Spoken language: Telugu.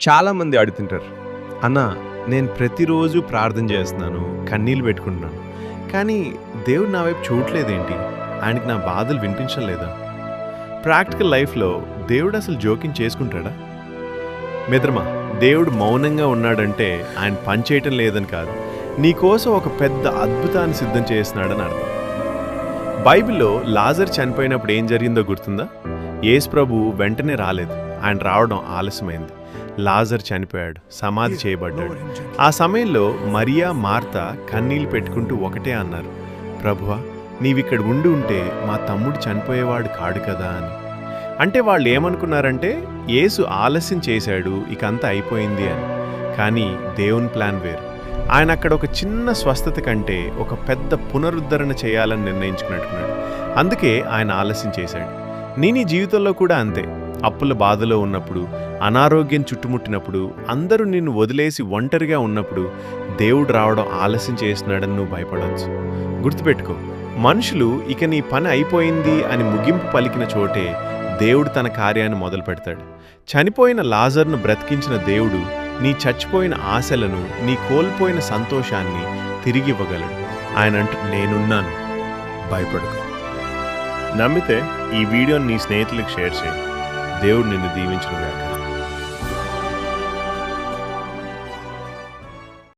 చాలామంది అడుగుతుంటారు, అన్న నేను ప్రతిరోజు ప్రార్థన చేస్తున్నాను, కన్నీళ్ళు పెట్టుకుంటున్నాను, కానీ దేవుడు నా వైపు చూడలేదేంటి? ఆయనకి నా బాధలు వినిపించడం లేదా? ప్రాక్టికల్ లైఫ్లో దేవుడు అసలు జోక్యం చేసుకుంటాడా? మిత్రమా, దేవుడు మౌనంగా ఉన్నాడంటే ఆయన పని చేయటం లేదని కాదు, నీకోసం ఒక పెద్ద అద్భుతాన్ని సిద్ధం చేస్తున్నాడని అర్థం. బైబిల్లో లాజర్ చనిపోయినప్పుడు ఏం జరిగిందో గుర్తుందా? యేసు ప్రభు వెంటనే రాలేదు, ఆయన రావడం ఆలస్యమైంది. లాజర్ చనిపోయాడు, సమాధి చేయబడ్డాడు. ఆ సమయంలో మరియా, మార్తా కన్నీళ్ళు పెట్టుకుంటూ ఒకటే అన్నారు, ప్రభువా, నీవిక్కడ ఉండి ఉంటే మా తమ్ముడు చనిపోయేవాడు కాడు కదా అని. అంటే వాళ్ళు ఏమనుకున్నారంటే యేసు ఆలస్యం చేశాడు, ఇక అంతా అయిపోయింది అని. కానీ దేవుని ప్లాన్ వేరు. ఆయన అక్కడ ఒక చిన్న స్వస్థత కంటే ఒక పెద్ద పునరుద్ధరణ చేయాలని నిర్ణయించుకున్నట్టున్నాడు. అందుకే ఆయన ఆలస్యం చేశాడు. నీ జీవితంలో కూడా అంతే. అప్పుల బాధలో ఉన్నప్పుడు, అనారోగ్యం చుట్టుముట్టినప్పుడు, అందరూ నిన్ను వదిలేసి ఒంటరిగా ఉన్నప్పుడు దేవుడు రావడం ఆలస్యం చేస్తున్నాడని నువ్వు భయపడవచ్చు. గుర్తుపెట్టుకో, మనుషులు ఇక నీ పని అయిపోయింది అని ముగింపు పలికిన చోటే దేవుడు తన కార్యాన్ని మొదలు పెడతాడు. చనిపోయిన లాజర్ను బ్రతికించిన దేవుడు నీ చచ్చిపోయిన ఆశలను, నీ కోల్పోయిన సంతోషాన్ని తిరిగి ఇవ్వగలడు. ఆయన అంటూ, నేనున్నాను, భయపడకు. నమ్మితే ఈ వీడియోని నీ స్నేహితులకు షేర్ చేయి. దేవుడు నిన్ను దీవించునుగాక.